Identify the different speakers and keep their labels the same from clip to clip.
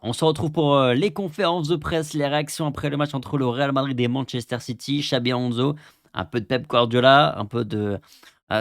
Speaker 1: On se retrouve pour les conférences de presse, les réactions après le match entre le Real Madrid et Manchester City. Xabi Alonso, un peu de Pep Guardiola, un peu de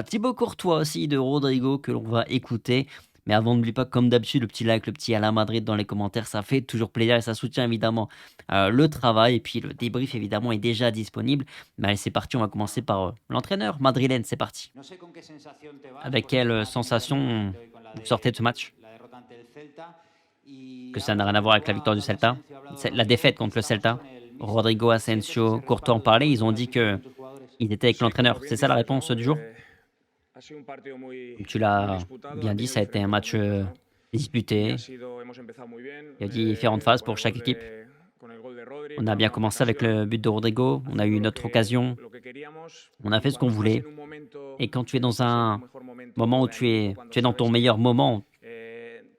Speaker 1: Thibaut Courtois aussi, de Rodrigo que l'on va écouter. Mais avant, n'oublie pas, comme d'habitude, le petit like, le petit à la Madrid dans les commentaires, ça fait toujours plaisir et ça soutient évidemment le travail. Et puis le débrief évidemment est déjà disponible. Mais allez, c'est parti, on va commencer par l'entraîneur madrilène, c'est parti.
Speaker 2: No sé con qué sensación te vas,
Speaker 1: Avec
Speaker 2: porque
Speaker 1: quelle
Speaker 2: la primera
Speaker 1: sensation
Speaker 2: simplemente hoy con
Speaker 1: vous sortez de ce match?
Speaker 2: la derrota ante el Celta. Y
Speaker 1: Que ça n'a
Speaker 2: hablo
Speaker 1: rien
Speaker 2: de
Speaker 1: à voir avec la
Speaker 2: Courtois, ha
Speaker 1: victoire du
Speaker 2: hablado
Speaker 1: Celta.
Speaker 2: Asensio, ha hablado
Speaker 1: C'est la
Speaker 2: Rodrigo.
Speaker 1: défaite contre le
Speaker 2: Estamos
Speaker 1: Celta.
Speaker 2: con el míster.
Speaker 1: Rodrigo,
Speaker 2: ¿Sientes ese
Speaker 1: Asensio, Courtois en
Speaker 2: respaldo de
Speaker 1: parlaient. Ils
Speaker 2: todos,
Speaker 1: ont
Speaker 2: de la
Speaker 1: dit
Speaker 2: afición,
Speaker 1: que
Speaker 2: de tus jugadores?
Speaker 1: ils étaient avec
Speaker 3: Sí,
Speaker 1: l'entraîneur.
Speaker 3: como bien
Speaker 1: C'est ça la
Speaker 3: dices,
Speaker 1: réponse
Speaker 3: ¿no?
Speaker 1: du jour?
Speaker 3: Ha sido un partido
Speaker 1: Comme tu
Speaker 3: muy
Speaker 1: l'as
Speaker 3: disputado,
Speaker 1: bien
Speaker 3: ha
Speaker 1: dit,
Speaker 3: tenido
Speaker 1: ça a été un
Speaker 3: diferentes
Speaker 1: match
Speaker 3: momentos, ¿no? Y
Speaker 1: disputé.
Speaker 3: hemos empezado muy bien,
Speaker 1: Il y a différentes phases
Speaker 3: con
Speaker 1: pour
Speaker 3: el
Speaker 1: chaque
Speaker 3: gol
Speaker 1: équipe.
Speaker 3: con el gol de Rodri,
Speaker 1: On
Speaker 3: con
Speaker 1: a bien
Speaker 3: alguna otra
Speaker 1: commencé avec
Speaker 3: ocasión,
Speaker 1: le but de Rodrigo. On a eu
Speaker 3: haciendo
Speaker 1: une autre occasion.
Speaker 3: lo que queríamos.
Speaker 1: On a
Speaker 3: Y
Speaker 1: fait ce qu'on
Speaker 3: cuando estás
Speaker 1: voulait.
Speaker 3: en un momento,
Speaker 1: Et quand tu es dans
Speaker 3: en tu
Speaker 1: un
Speaker 3: mejor
Speaker 1: moment
Speaker 3: momento
Speaker 1: où
Speaker 3: de anímico, cuando
Speaker 1: tu es dans ton
Speaker 3: sabes
Speaker 1: meilleur moment,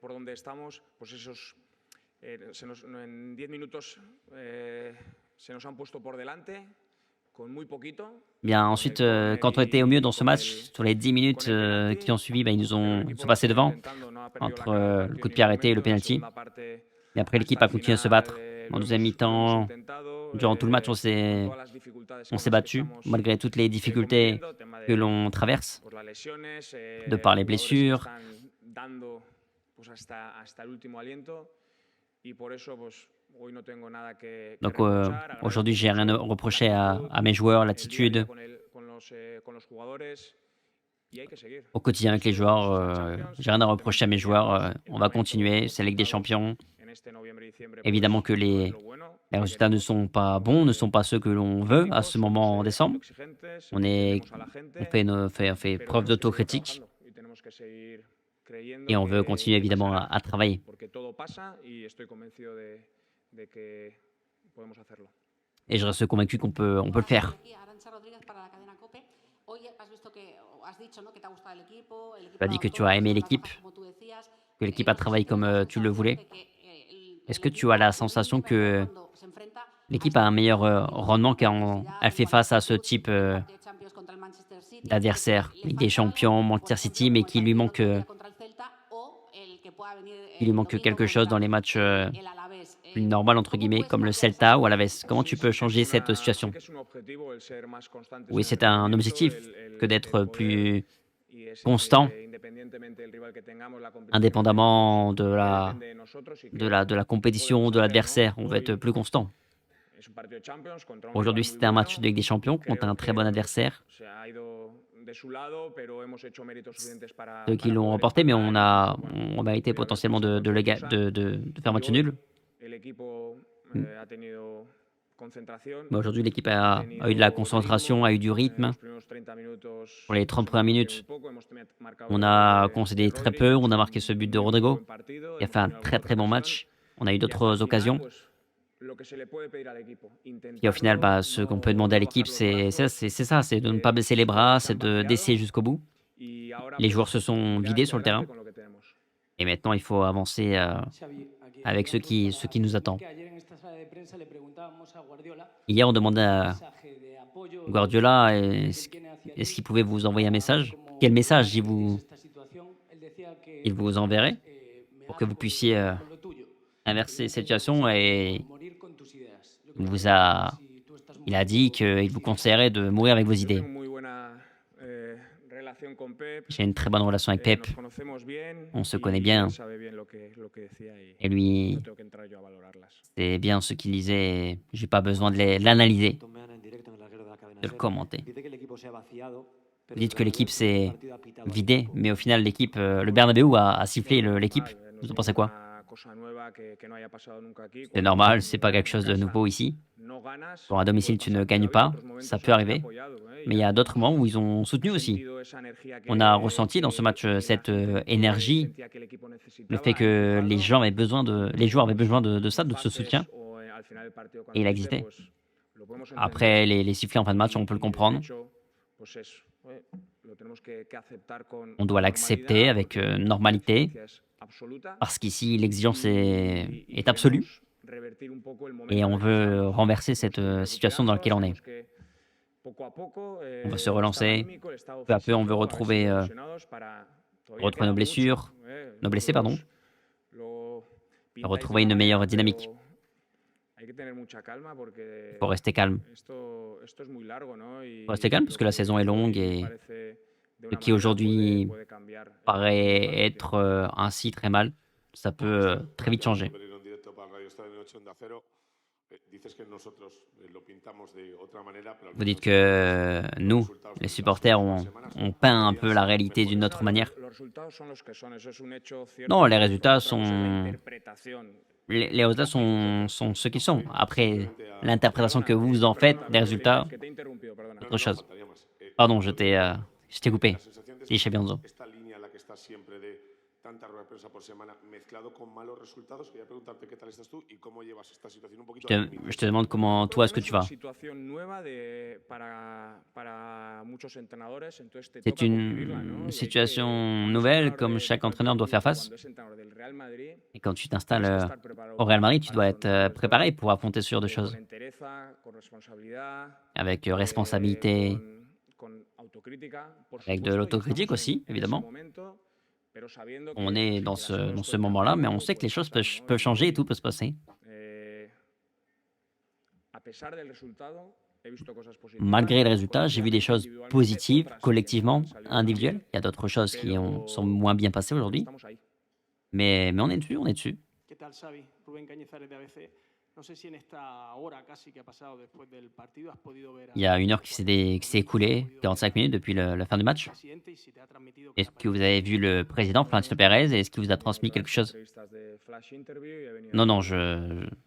Speaker 3: por dónde estamos, pues en 10 minutos se nos han puesto por delante con muy poquito.
Speaker 1: bien
Speaker 3: Con
Speaker 1: ensuite,
Speaker 3: el córner
Speaker 1: quand on était au mieux
Speaker 3: y
Speaker 1: dans ce match, sur les 10 minutes
Speaker 3: con el penalti,
Speaker 1: qui ont suivi, ils nous
Speaker 3: pero el
Speaker 1: ont
Speaker 3: equipo
Speaker 1: sont
Speaker 3: lo ha
Speaker 1: passés
Speaker 3: seguido
Speaker 1: devant
Speaker 3: intentando, no ha perdido la
Speaker 1: entre
Speaker 3: cara del
Speaker 1: le
Speaker 3: partido
Speaker 1: coup
Speaker 3: en
Speaker 1: de pied
Speaker 3: ningún
Speaker 1: arrêté et le
Speaker 3: momento. En la
Speaker 1: penalty.
Speaker 3: segunda parte,
Speaker 1: Et après, l'équipe
Speaker 3: hasta
Speaker 1: a
Speaker 3: el
Speaker 1: continué à se
Speaker 3: final,
Speaker 1: battre. En deuxième
Speaker 3: lo hemos
Speaker 1: mi-temps,
Speaker 3: intentado,
Speaker 1: durant tout le match,
Speaker 3: con todas las dificultades
Speaker 1: on
Speaker 3: con
Speaker 1: s'est
Speaker 3: las que
Speaker 1: battu,
Speaker 3: estamos
Speaker 1: malgré toutes les difficultés
Speaker 3: conviviendo, tema
Speaker 1: que
Speaker 3: de
Speaker 1: l'on traverse,
Speaker 3: pues, las lesiones,
Speaker 1: de par les
Speaker 3: jugadores que
Speaker 1: blessures.
Speaker 3: están dando pues, hasta el último aliento. Y por eso, pues, hoy no tengo nada que
Speaker 1: Donc
Speaker 3: reprochar. Agradezco
Speaker 1: aujourd'hui, j'ai rien à
Speaker 3: mucho
Speaker 1: reprocher
Speaker 3: la
Speaker 1: à
Speaker 3: actitud,
Speaker 1: mes joueurs,
Speaker 3: el día a día
Speaker 1: l'attitude.
Speaker 3: con los jugadores. Y hay que seguir.
Speaker 1: Au quotidien avec les joueurs,
Speaker 3: Esto es la Champions.
Speaker 1: j'ai rien à
Speaker 3: Tenemos
Speaker 1: reprocher à mes
Speaker 3: que
Speaker 1: joueurs.
Speaker 3: quedarnos
Speaker 1: On va
Speaker 3: quietos,
Speaker 1: continuer, c'est la Ligue des
Speaker 3: concentrados
Speaker 1: Champions.
Speaker 3: en este noviembre y diciembre,
Speaker 1: Évidemment
Speaker 3: pues
Speaker 1: que
Speaker 3: no es lo bueno
Speaker 1: les
Speaker 3: que
Speaker 1: résultats ne
Speaker 3: queremos.
Speaker 1: sont pas
Speaker 3: Tenemos
Speaker 1: bons,
Speaker 3: que
Speaker 1: ne sont
Speaker 3: ser
Speaker 1: pas ceux que l'on veut à ce
Speaker 3: críticos,
Speaker 1: moment en
Speaker 3: somos
Speaker 1: décembre.
Speaker 3: autoexigentes,
Speaker 1: On, est,
Speaker 3: pedimos a la gente,
Speaker 1: on fait
Speaker 3: pero
Speaker 1: preuve
Speaker 3: tenemos que seguir
Speaker 1: d'autocritique
Speaker 3: trabajando y tenemos que seguir
Speaker 1: et
Speaker 3: creyendo
Speaker 1: on veut continuer
Speaker 3: que
Speaker 1: évidemment
Speaker 3: pasará,
Speaker 1: à travailler.
Speaker 3: porque todo pasa y estoy convencido de que podemos hacerlo.
Speaker 1: Et je reste convaincu on peut le faire.
Speaker 4: Arantxa Rodríguez para la cadena COPE. Hoy has visto que, o has dicho, ¿no?, que te ha gustado el
Speaker 1: Tu
Speaker 4: equipo
Speaker 1: as
Speaker 4: ha
Speaker 1: dit
Speaker 4: dado
Speaker 1: que tu
Speaker 4: todo,
Speaker 1: as
Speaker 4: ha
Speaker 1: aimé
Speaker 4: sido unas
Speaker 1: l'équipe,
Speaker 4: bajas, como tú decías.
Speaker 1: que l'équipe a
Speaker 4: No sé si
Speaker 1: travaillé
Speaker 4: tienes
Speaker 1: comme
Speaker 4: la
Speaker 1: tu le
Speaker 4: sensación
Speaker 1: voulais.
Speaker 4: de que
Speaker 1: Est-ce
Speaker 4: el
Speaker 1: que tu as
Speaker 4: equipo
Speaker 1: la
Speaker 4: rinde
Speaker 1: sensation
Speaker 4: mejor
Speaker 1: que
Speaker 4: cuando se enfrenta a
Speaker 1: l'équipe a
Speaker 4: estos
Speaker 1: un meilleur
Speaker 4: rivales
Speaker 1: rendement
Speaker 4: con
Speaker 1: quand
Speaker 4: intensidad,
Speaker 1: elle fait
Speaker 4: igualdad
Speaker 1: face à
Speaker 4: de
Speaker 1: ce
Speaker 4: fútbol,
Speaker 1: type
Speaker 4: el partido de Champions contra el Manchester City,
Speaker 1: d'adversaire?
Speaker 4: le
Speaker 1: Ligue des
Speaker 4: falta algo,
Speaker 1: Champions,
Speaker 4: por
Speaker 1: Manchester
Speaker 4: ejemplo,
Speaker 1: City, mais
Speaker 4: como el partido del otro día contra el Celta o el que pueda venir
Speaker 1: il lui
Speaker 4: el
Speaker 1: manque
Speaker 4: domingo
Speaker 1: quelque chose dans
Speaker 4: contra
Speaker 1: les matchs
Speaker 4: el Alavés.
Speaker 1: plus normal entre
Speaker 4: ¿Cómo
Speaker 1: guillemets,
Speaker 4: puedes
Speaker 1: comme le
Speaker 4: cambiar esa
Speaker 1: Celta ou Alaves.
Speaker 4: situación?
Speaker 1: Comment tu peux changer cette
Speaker 3: Sí
Speaker 1: situation?
Speaker 3: que es un objetivo el ser más constantes
Speaker 1: Oui,
Speaker 3: en el
Speaker 1: c'est un
Speaker 3: rendimiento,
Speaker 1: objectif que d'être
Speaker 3: el
Speaker 1: plus
Speaker 3: poder, y es
Speaker 1: constant,
Speaker 3: independientemente del rival que tengamos, la competición que
Speaker 1: indépendamment
Speaker 3: tengamos, que depende de nosotros y que
Speaker 1: de la compétition,
Speaker 3: podemos
Speaker 1: de
Speaker 3: hacer, ¿no?
Speaker 1: l'adversaire. On veut être
Speaker 3: Hoy
Speaker 1: plus constant.
Speaker 3: es un partido de Champions contra un rival
Speaker 1: Aujourd'hui,
Speaker 3: muy
Speaker 1: c'était un match
Speaker 3: bueno.
Speaker 1: de Ligue des Champions contre
Speaker 3: Creo
Speaker 1: un très
Speaker 3: que,
Speaker 1: bon
Speaker 3: bueno, pues,
Speaker 1: adversaire.
Speaker 3: se ha ido de su lado, pero hemos hecho méritos suficientes
Speaker 1: Ceux qui
Speaker 3: para
Speaker 1: l'ont
Speaker 3: poder
Speaker 1: remporté, mais
Speaker 3: empatar. Y, pues, bueno,
Speaker 1: on mérité
Speaker 3: creo que
Speaker 1: potentiellement
Speaker 3: esto es lo que pasa.
Speaker 1: de faire
Speaker 3: Y
Speaker 1: match
Speaker 3: hoy
Speaker 1: nul.
Speaker 3: el equipo
Speaker 1: Mm.
Speaker 3: ha tenido concentración,
Speaker 1: Mais aujourd'hui, l'équipe
Speaker 3: ha
Speaker 1: a eu de la
Speaker 3: tenido
Speaker 1: concentration,
Speaker 3: ritmo.
Speaker 1: a eu du
Speaker 3: En
Speaker 1: rythme.
Speaker 3: los primeros 30 minutos
Speaker 1: Pour les 30
Speaker 3: nos
Speaker 1: premières
Speaker 3: hemos confiado
Speaker 1: minutes,
Speaker 3: muy poco, hemos marcado
Speaker 1: on
Speaker 3: el
Speaker 1: a
Speaker 3: gol
Speaker 1: concédé
Speaker 3: de
Speaker 1: très
Speaker 3: Rodri,
Speaker 1: peu.
Speaker 3: hemos
Speaker 1: On a
Speaker 3: hecho
Speaker 1: marqué ce but de
Speaker 3: muy
Speaker 1: Rodrigo,
Speaker 3: buen partido,
Speaker 1: qui a
Speaker 3: hemos
Speaker 1: fait un
Speaker 3: tenido
Speaker 1: très
Speaker 3: alguna
Speaker 1: très
Speaker 3: otra
Speaker 1: bon
Speaker 3: ocasión.
Speaker 1: match. On a eu
Speaker 3: Y hasta el
Speaker 1: d'autres
Speaker 3: final,
Speaker 1: occasions.
Speaker 3: pues, lo que se le puede pedir al equipo,
Speaker 1: Et au final,
Speaker 3: intentarlo,
Speaker 1: ce qu'on peut demander à
Speaker 3: no
Speaker 1: l'équipe,
Speaker 3: bajar los brazos,
Speaker 1: c'est ça, c'est de ne pas baisser les bras, c'est d'essayer jusqu'au bout.
Speaker 3: y ahora
Speaker 1: Les
Speaker 3: pues
Speaker 1: joueurs se sont
Speaker 3: mirar
Speaker 1: vidés
Speaker 3: hacia
Speaker 1: sur le
Speaker 3: adelante
Speaker 1: terrain.
Speaker 3: con lo que tenemos.
Speaker 1: Et maintenant, il faut avancer
Speaker 5: Xavi, aquí
Speaker 1: avec
Speaker 5: una pregunta
Speaker 1: ce
Speaker 5: para
Speaker 1: qui nous
Speaker 5: ti.
Speaker 1: attend.
Speaker 5: Es que ayer en esta sala de prensa le preguntábamos a Guardiola
Speaker 1: Hier, on demandait
Speaker 5: qué
Speaker 1: à
Speaker 5: mensaje de apoyo, de
Speaker 1: Guardiola
Speaker 5: confianza que él tiene hacia
Speaker 1: est-ce
Speaker 5: ti
Speaker 1: qu'il pouvait vous envoyer un
Speaker 5: para
Speaker 1: message.
Speaker 5: cómo
Speaker 1: Quel message
Speaker 5: afrontes esta situación. Él decía que
Speaker 1: il vous
Speaker 5: tú
Speaker 1: enverrait
Speaker 5: querías,
Speaker 1: pour que
Speaker 5: mear
Speaker 1: vous
Speaker 5: con
Speaker 1: puissiez
Speaker 5: con lo tuyo.
Speaker 1: inverser
Speaker 5: Quería
Speaker 1: cette
Speaker 5: tener
Speaker 1: situation et
Speaker 5: morir con tus ideas. Yo
Speaker 1: il
Speaker 5: creo
Speaker 1: vous
Speaker 5: que
Speaker 1: a,
Speaker 5: si tú estás
Speaker 1: il a dit
Speaker 5: muriendo
Speaker 1: qu'il
Speaker 5: con
Speaker 1: vous
Speaker 5: tus ideas,
Speaker 1: conseillerait de mourir avec vos
Speaker 3: Yo
Speaker 1: idées.
Speaker 3: tengo muy buena relación con Pep.
Speaker 1: J'ai une très bonne relation avec Pep.
Speaker 3: Nos conocemos bien.
Speaker 1: On se
Speaker 3: y
Speaker 1: connaît bien.
Speaker 3: él sabe bien lo que decía y
Speaker 1: Et lui,
Speaker 3: no tengo que entrar yo a valorarlas.
Speaker 1: c'est bien ce qu'il disait. Et j'ai pas besoin de l'analyser, de le commenter. Vous dites que l'équipe s'est vidée, mais au final, l'équipe, le Bernabéu a sifflé l'équipe. Vous en pensez quoi? C'est normal, c'est pas quelque chose de nouveau ici. Pour un domicile, tu ne gagnes pas, ça peut arriver. Mais il y a d'autres moments où ils ont soutenu aussi. On a ressenti dans ce match cette énergie, le fait que les joueurs avaient besoin de ça, de ce soutien. Et il a existé. Après, les sifflets en fin de match, on peut le comprendre. On doit l'accepter avec normalité, parce qu'ici, l'exigence est absolue. Et on veut renverser cette situation dans laquelle on est. On veut se relancer. Peu à peu, on veut retrouver nos blessures, nos blessés, pardon.
Speaker 3: pinta
Speaker 1: retrouver une
Speaker 3: buena,
Speaker 1: meilleure dynamique.
Speaker 3: pero hay que tener mucha calma
Speaker 1: Il faut
Speaker 3: porque
Speaker 1: rester calme.
Speaker 3: esto es muy largo, ¿no?
Speaker 1: Il faut rester calme parce
Speaker 3: lo
Speaker 1: que la
Speaker 3: que
Speaker 1: saison est
Speaker 3: hoy
Speaker 1: longue et
Speaker 3: parece de
Speaker 1: ce
Speaker 3: una
Speaker 1: qui
Speaker 3: manera
Speaker 1: aujourd'hui
Speaker 3: puede cambiar en
Speaker 1: paraît
Speaker 3: un par de
Speaker 1: être
Speaker 3: tiempo.
Speaker 1: ainsi très mal, ça peut très vite changer.
Speaker 6: Venir en directo para el Radio Estadio Noche Onda Cero. Dices que nosotros lo pintamos de otra manera, pero al
Speaker 1: Vous dites
Speaker 6: final
Speaker 1: que nous, les supporters, on peint un peu la réalité d'une autre manière.
Speaker 3: Los resultados son los que son, eso es un hecho cierto.
Speaker 1: Non, les
Speaker 3: Otra
Speaker 1: résultats
Speaker 3: cosa es la
Speaker 1: sont
Speaker 3: interpretación.
Speaker 1: les résultats sont ce qu'ils sont. Après, l'interprétation que vous en faites des résultats,
Speaker 3: Que te he interrumpido, perdona.
Speaker 1: autre chose.
Speaker 6: faltaría más.
Speaker 1: Pardon, je t'ai coupé.
Speaker 6: La sensación de
Speaker 1: Sí, Xabi
Speaker 6: esta línea en la que estás siempre de tanta rueda de prensa por semana mezclado con malos resultados. Quería preguntarte qué tal estás tú y cómo llevas esta situación un poquito.
Speaker 1: Je te demande comment toi, est-ce que tu vas.
Speaker 3: Es una situación nueva para muchos entrenadores, entonces te
Speaker 1: C'est
Speaker 3: toca convivirla, ¿no? Y
Speaker 1: une
Speaker 3: hay
Speaker 1: situation
Speaker 3: que-
Speaker 1: nouvelle
Speaker 3: entrenador
Speaker 1: comme
Speaker 3: de
Speaker 1: chaque
Speaker 3: cualquier
Speaker 1: entraîneur doit
Speaker 3: club,
Speaker 1: faire face.
Speaker 3: cuando es entrenador del Real Madrid,
Speaker 1: Et quand tu t'installes
Speaker 3: tienes que estar preparado
Speaker 1: au Real Madrid, tu
Speaker 3: para
Speaker 1: dois être
Speaker 3: afrontar esto,
Speaker 1: préparé pour affronter ce genre de choses.
Speaker 3: con entereza, con responsabilidad,
Speaker 1: Avec responsabilité,
Speaker 3: con autocrítica, por
Speaker 1: avec de
Speaker 3: supuesto, y
Speaker 1: l'autocritique
Speaker 3: estamos
Speaker 1: aussi,
Speaker 3: en ese
Speaker 1: évidemment.
Speaker 3: momento, pero sabiendo
Speaker 1: On
Speaker 3: que-
Speaker 1: est
Speaker 3: que
Speaker 1: dans
Speaker 3: las
Speaker 1: ce,
Speaker 3: cosas
Speaker 1: dans ce
Speaker 3: pueden
Speaker 1: moment-là,
Speaker 3: cambiar,
Speaker 1: mais on
Speaker 3: todo
Speaker 1: sait que les
Speaker 3: puede
Speaker 1: choses
Speaker 3: pasar,
Speaker 1: peuvent,
Speaker 3: ¿no?
Speaker 1: peuvent changer et tout peut se passer.
Speaker 3: A pesar del resultado, he visto cosas positivas.
Speaker 1: Malgré le résultat, j'ai vu des choses
Speaker 3: Individualmente,
Speaker 1: positives,
Speaker 3: otras que
Speaker 1: collectivement,
Speaker 3: no han salido
Speaker 1: individuelles.
Speaker 3: bien,
Speaker 1: Il y a d'autres choses qui
Speaker 3: pero
Speaker 1: sont moins bien passées aujourd'hui.
Speaker 3: estamos ahí.
Speaker 1: Mais on est dessus, on est dessus.
Speaker 5: ¿Qué tal, Xavi? Rubén Cañizares de ABC. No sé si en esta hora casi que ha pasado después del partido has podido ver
Speaker 1: Il y a une heure qui s'est écoulée, 45 minutes depuis la fin du match.
Speaker 5: presidente y si te ha transmitido
Speaker 1: Est-ce que vous avez vu le président, Florentino Pérez, et est-ce qu'il vous a transmis quelque chose?
Speaker 3: Entrevistas de flash interview y he venido
Speaker 1: Non, non,
Speaker 3: aquí.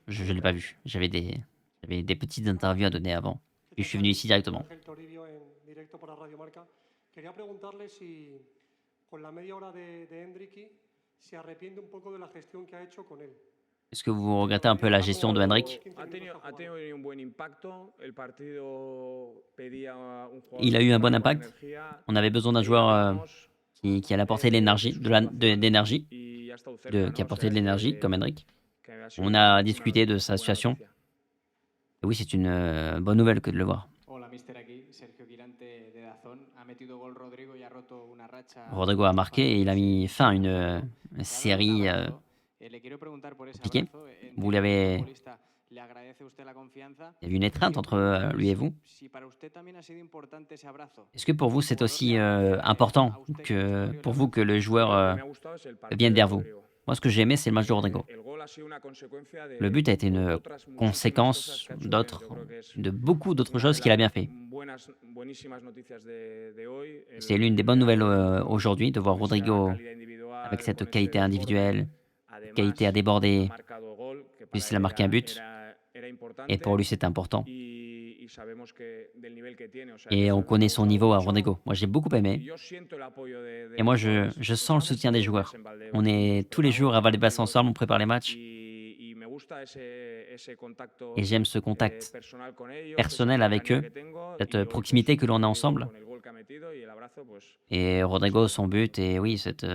Speaker 1: je l'ai pas vu. J'avais des petites interviews à donner avant. Puis je suis venu ici directement.
Speaker 7: Ángel Toribio en directo para Radio Marca. Quería preguntarle si, con la media hora de Endricky, se arrepiente un poco de la gestión que ha hecho con él.
Speaker 1: Est-ce que vous regrettez un peu la gestion de Hendrik?
Speaker 3: Ha tenido un buen impacto. El partido pedía un jugador
Speaker 1: Il a eu un bon
Speaker 3: con
Speaker 1: impact.
Speaker 3: energía.
Speaker 1: On avait besoin d'un joueur qui allait apporter de l'énergie, d'énergie,
Speaker 3: Y ha estado cerca, ¿no?
Speaker 1: qui
Speaker 3: O
Speaker 1: apportait
Speaker 3: sea,
Speaker 1: de l'énergie,
Speaker 3: que-
Speaker 1: comme Hendrik.
Speaker 3: que ha sido
Speaker 1: On a
Speaker 3: una
Speaker 1: discuté de sa
Speaker 3: buena
Speaker 1: situation.
Speaker 3: noticia.
Speaker 1: Et oui, c'est une bonne nouvelle que de le voir.
Speaker 5: Hola, mister, aquí Sergio Quirante de Dazón. Ha metido gol Rodrigo y ha roto una racha.
Speaker 1: Rodrigo a marqué et il a mis fin à une série
Speaker 5: Le quiero preguntar por ese
Speaker 1: piqué.
Speaker 5: abrazo.
Speaker 1: Vous l'avez-
Speaker 5: Futbolista, ¿le agradece usted la confianza?
Speaker 1: Il y a eu une étreinte entre lui et vous.
Speaker 5: Si para usted también ha sido importante ese abrazo.
Speaker 1: Est-ce que pour vous, c'est aussi important que pour vous que le joueur
Speaker 3: Lo que me ha gustado es el partido
Speaker 1: vienne
Speaker 3: de
Speaker 1: vers vous?
Speaker 3: Rodrigo.
Speaker 1: Moi, ce que j'ai aimé, c'est le match de Rodrigo.
Speaker 3: El gol ha sido una consecuencia de
Speaker 1: Le but a été une
Speaker 3: otras muchísimas
Speaker 1: conséquence
Speaker 3: cosas que ha hecho bien.
Speaker 1: d'autres,
Speaker 3: Yo creo que es
Speaker 1: de beaucoup d'autres
Speaker 3: una
Speaker 1: choses
Speaker 3: de
Speaker 1: qu'il a
Speaker 3: las
Speaker 1: bien fait.
Speaker 3: buenísimas noticias de hoy.
Speaker 1: C'est l'une des bonnes nouvelles aujourd'hui de voir
Speaker 3: con esa
Speaker 1: Rodrigo
Speaker 3: calidad individual,
Speaker 1: avec cette
Speaker 3: con ese
Speaker 1: qualité
Speaker 3: desborde.
Speaker 1: individuelle,
Speaker 3: Además,
Speaker 1: qualité à déborder.
Speaker 3: ha marcado gol, que
Speaker 1: Puis
Speaker 3: para
Speaker 1: il a marqué un
Speaker 3: él
Speaker 1: but.
Speaker 3: era importante.
Speaker 1: Et pour lui, c'était important.
Speaker 3: Y sabemos que del nivel que tiene, o sea,
Speaker 1: Et
Speaker 3: eso
Speaker 1: on
Speaker 3: me ha
Speaker 1: connaît son
Speaker 3: gustado
Speaker 1: niveau à
Speaker 3: mucho.
Speaker 1: Rodrigo. Moi, j'ai beaucoup
Speaker 3: Y
Speaker 1: aimé.
Speaker 3: yo siento el apoyo de
Speaker 1: Et moi,
Speaker 3: los
Speaker 1: je
Speaker 3: jugadores.
Speaker 1: sens le soutien des joueurs. On est tous les jours à Valdebebas ensemble, on prépare les matchs.
Speaker 3: Y me gusta ese contacto
Speaker 1: Et j'aime ce contact
Speaker 3: personal con ellos,
Speaker 1: personnel
Speaker 3: esa
Speaker 1: avec
Speaker 3: cercanía
Speaker 1: eux,
Speaker 3: que tengo,
Speaker 1: cette
Speaker 3: y hoy,
Speaker 1: proximité
Speaker 3: pues,
Speaker 1: que l'on a
Speaker 3: Rodrigo
Speaker 1: ensemble.
Speaker 3: con el gol que ha metido y el abrazo, pues,
Speaker 1: Et Rodrigo, son but, et oui, cette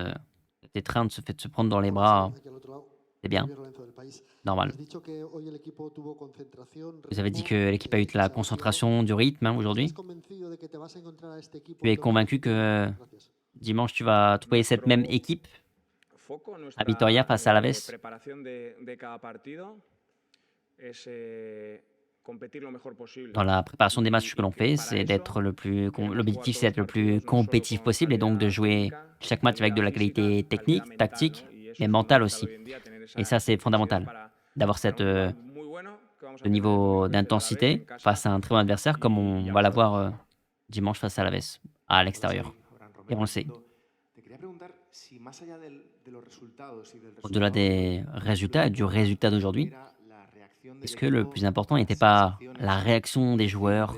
Speaker 1: étreinte se fait de se prendre dans les bras,
Speaker 7: Aquí al otro lado,
Speaker 1: c'est bien,
Speaker 7: Javier Lorenzo del País.
Speaker 1: normal.
Speaker 7: Has dicho que hoy el equipo tuvo concentración,
Speaker 1: Vous avez dit
Speaker 7: ritmo,
Speaker 1: que l'équipe a eu de la concentration, du rythme aujourd'hui.
Speaker 7: ¿Estás convencido de que te vas a encontrar a este equipo
Speaker 1: Tu es
Speaker 7: que lo
Speaker 1: convaincu que
Speaker 7: Gracias.
Speaker 1: dimanche, tu vas trouver cette même équipe
Speaker 3: foco,
Speaker 1: à Vitoria face à Alaves?
Speaker 3: preparación de cada partido es competir lo mejor posible.
Speaker 1: Dans la préparation des matchs que l'on fait, c'est d'être l'objectif, c'est d'être le plus compétitif possible et donc de jouer chaque match avec de la qualité technique, tactique, mais mentale aussi. Et ça, c'est fondamental, d'avoir ce niveau d'intensité face à un très bon adversaire comme on va l'avoir dimanche face à Alaves, à l'extérieur. Et on le sait. Au-delà des résultats et du résultat d'aujourd'hui, est-ce que le plus important n'était pas la réaction des joueurs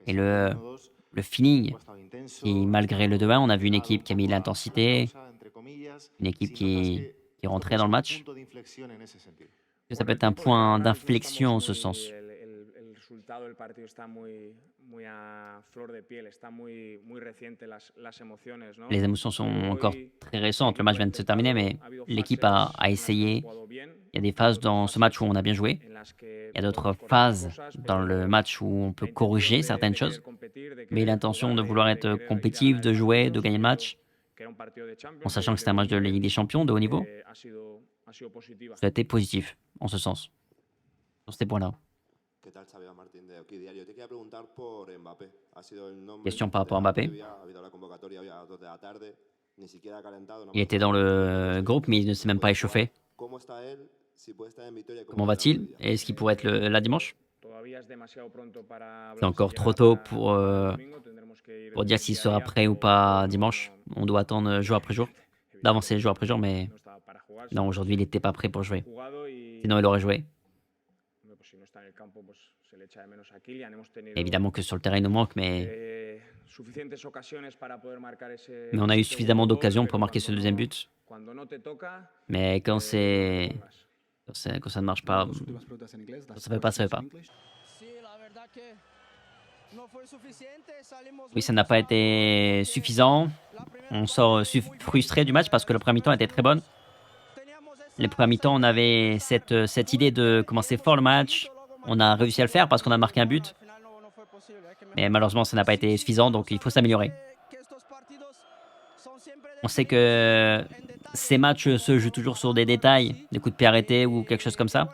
Speaker 1: et le feeling qui, malgré le 2-1, on a vu une équipe qui a mis l'intensité, une équipe qui rentrait dans le match? Que ça peut être un point d'inflexion en ce sens.
Speaker 3: El resultado del partido está muy a flor de piel, está muy reciente las emociones, ¿no?
Speaker 1: Les émotions sont encore très récentes. Le match vient de se terminer, mais l'équipe a essayé. Il y a des phases dans ce match où on a bien joué. Il y a d'autres phases dans le match où on peut corriger certaines choses. Mais l'intention de vouloir être compétitif, de jouer, de gagner le match, en sachant que c'est un match de Ligue des Champions de haut niveau,
Speaker 3: ha sido positiva.
Speaker 1: Ça a été positif en ce sens, sur ces points-là.
Speaker 8: ¿Qué tal, Xavier Martín de Aquí Diario? Te quería preguntar por Mbappé. Ha sido el nombre
Speaker 1: Question par
Speaker 8: de
Speaker 1: rapport à
Speaker 8: la
Speaker 1: Mbappé.
Speaker 8: previa, ha habido la convocatoria hoy a las 2 de la tarde, ni siquiera ha calentado. No
Speaker 1: Il
Speaker 8: hemos
Speaker 1: était dans
Speaker 8: hablado
Speaker 1: le groupe, mais il ne s'est même pas échauffé.
Speaker 8: ¿Cómo está él? Si puede estar en Vitoria,
Speaker 1: Comment
Speaker 8: va
Speaker 1: va-t-il? Est-ce qu'il pourrait être là dimanche?
Speaker 3: Todavía es demasiado pronto para
Speaker 1: C'est
Speaker 3: hablar
Speaker 1: encore
Speaker 3: si
Speaker 1: trop
Speaker 3: llegará
Speaker 1: tôt
Speaker 3: para domingo. Tendremos que ir
Speaker 1: pour dire s'il
Speaker 3: día a
Speaker 1: sera
Speaker 3: día,
Speaker 1: prêt ou
Speaker 3: pero
Speaker 1: pas
Speaker 3: no-
Speaker 1: dimanche. On doit attendre jour après jour, d'avancer jour après jour, mais
Speaker 3: no estaba para jugar.
Speaker 1: non, aujourd'hui, il n'était pas prêt pour jouer.
Speaker 3: Jugado y
Speaker 1: Sinon, il aurait joué.
Speaker 3: hombre, pues si no está en el campo, pues se le echa de menos a Kylian. Hemos tenido
Speaker 1: Évidemment que sur le terrain, il nous manque, mais
Speaker 3: suficientes ocasiones para poder marcar ese.
Speaker 1: on a eu
Speaker 3: ese
Speaker 1: suffisamment
Speaker 3: segundo gol,
Speaker 1: d'occasions
Speaker 3: pero
Speaker 1: pour marquer ce
Speaker 3: cuando
Speaker 1: deuxième
Speaker 3: no-
Speaker 1: but.
Speaker 3: Cuando no te toca,
Speaker 1: Mais quand
Speaker 3: no
Speaker 1: c'est
Speaker 3: te pongas.
Speaker 1: quand ça ne marche pas, ça fait pas, ça fait pas. Oui, ça n'a pas été suffisant. On sort frustré du match parce que le premier mi-temps était très bonne. Les premiers mi-temps, on avait cette idée de commencer fort le match. On a réussi à le faire parce qu'on a marqué un but. Mais malheureusement, ça n'a pas été suffisant, donc il faut s'améliorer. On sait que ces matchs se jouent toujours sur des détails, des coups de pied arrêtés ou quelque chose comme ça.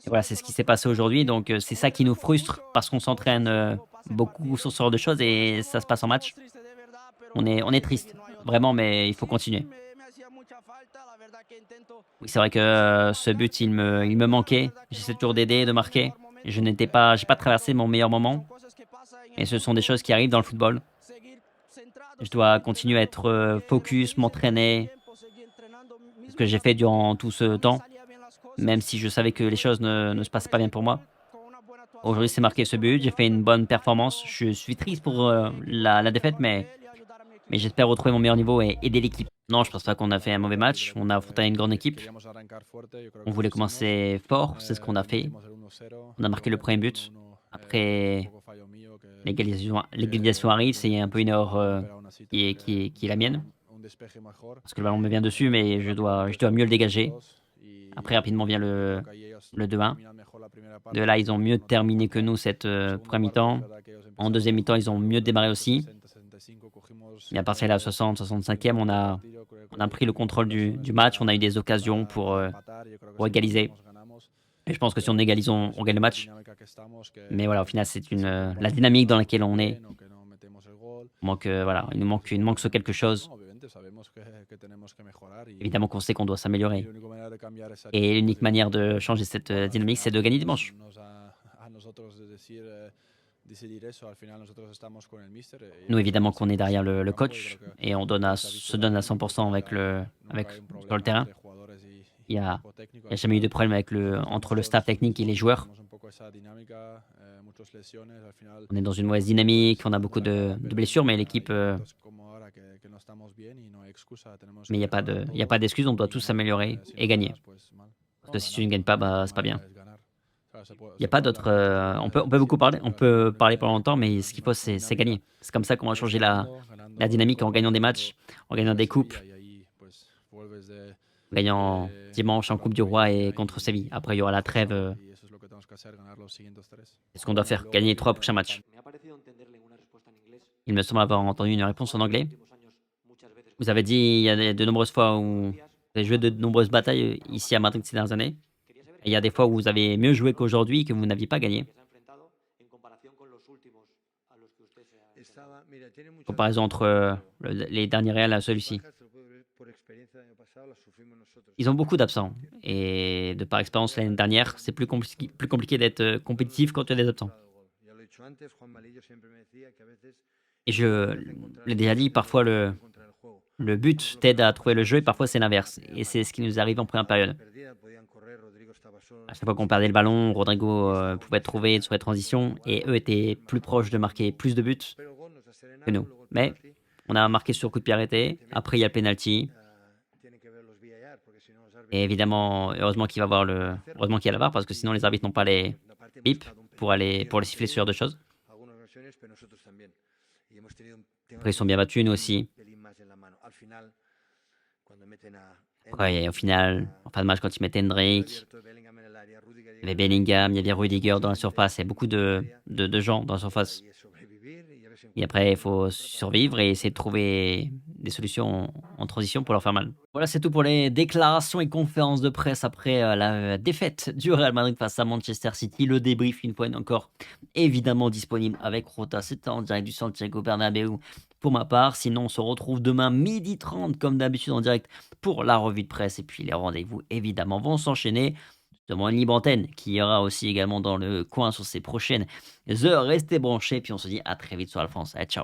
Speaker 1: Et voilà, c'est ce qui s'est passé aujourd'hui, donc c'est ça qui nous frustre parce qu'on s'entraîne beaucoup sur ce genre de choses et ça se passe en match. On est triste, vraiment, mais il faut continuer. Oui, c'est vrai que ce but, il me manquait. J'essaie toujours d'aider, de marquer. J'ai pas traversé mon meilleur moment. Et ce sont des choses qui arrivent dans le football. Je dois continuer à être focus, m'entraîner. C'est ce que j'ai fait durant tout ce temps, même si je savais que les choses ne se passaient pas bien pour moi. Aujourd'hui, c'est marqué ce but. J'ai fait une bonne performance. Je suis triste pour la défaite, mais j'espère retrouver mon meilleur niveau et aider l'équipe. Non, je pense pas qu'on a fait un mauvais match. On a affronté une grande équipe. On voulait commencer fort, c'est ce qu'on a fait. On a marqué le premier but. Après, l'égalisation arrive, c'est un peu une erreur qui est la mienne. Parce que le ballon me vient dessus, mais je dois mieux le dégager. Après, rapidement vient le 2-1. De là, ils ont mieux terminé que nous cette première mi-temps. En deuxième mi-temps, ils ont mieux démarré aussi. Et à partir de la 60, 65e, on a pris le contrôle du match. On a eu des occasions pour égaliser. Et je pense que si on égalise, on gagne le match. Mais voilà, au final, c'est la dynamique dans laquelle on est. Il nous manque ce quelque chose. Évidemment qu'on sait qu'on doit s'améliorer. Et l'unique manière de changer cette dynamique, c'est de gagner dimanche. Nous, évidemment qu'on est derrière le coach et on se donne à 100% sur le terrain. Il n'y a jamais eu de problème entre le staff technique et les joueurs. On est dans une mauvaise dynamique, on a beaucoup de blessures, mais l'équipe... mais il n'y a pas d'excuse, on doit tous s'améliorer et gagner. Parce que si tu ne gagnes pas, c'est pas bien. Il n'y a pas d'autre... on peut beaucoup parler, on peut parler pendant longtemps, mais ce qu'il faut, c'est gagner. C'est comme ça qu'on va changer la dynamique en gagnant des matchs, en gagnant des coupes, en gagnant dimanche en Coupe du Roi et contre Séville. Après, il y aura la trêve. C'est ce qu'on doit faire, gagner les 3 prochains matchs. Il me semble avoir entendu une réponse en anglais. Vous avez dit il y a de nombreuses fois où vous avez joué de nombreuses batailles ici à Madrid ces dernières années. Et il y a des fois où vous avez mieux joué qu'aujourd'hui et que vous n'aviez pas gagné. Comparaison entre les derniers Real à celui-ci. Ils ont beaucoup d'absents. Et de par expérience, l'année dernière, c'est plus compliqué d'être compétitif quand tu as des absents. Et je l'ai déjà dit, parfois le but t'aide à trouver le jeu et parfois c'est l'inverse. Et c'est ce qui nous arrive en première période. À chaque fois qu'on perdait le ballon, Rodrigo pouvait trouver sur les transitions et eux étaient plus proches de marquer plus de buts que nous. Mais on a marqué sur coup de pied arrêté. Après, il y a le penalty. Et évidemment, heureusement qu'il y a la VAR parce que sinon les arbitres n'ont pas les bips pour les siffler ce genre de choses. Après, ils sont bien battus, nous aussi. Après, au final, en fin de match, quand ils mettaient Hendrik, il y avait Bellingham, il y avait Rudiger dans la surface, il y a beaucoup de gens dans la surface. Et après, il faut survivre et essayer de trouver des solutions en transition pour leur faire mal. Voilà, c'est tout pour les déclarations et conférences de presse après la défaite du Real Madrid face à Manchester City. Le débrief, une fois encore, évidemment disponible avec Rota. C'était en direct du Santiago Bernabéu pour ma part. Sinon, on se retrouve demain 12h30 comme d'habitude en direct pour la revue de presse. Et puis les rendez-vous, évidemment, vont s'enchaîner. Justement, une libre antenne qui ira aussi également dans le coin sur ces prochaines heures. Restez branchés. Puis on se dit à très vite sur la France. Allez, ciao.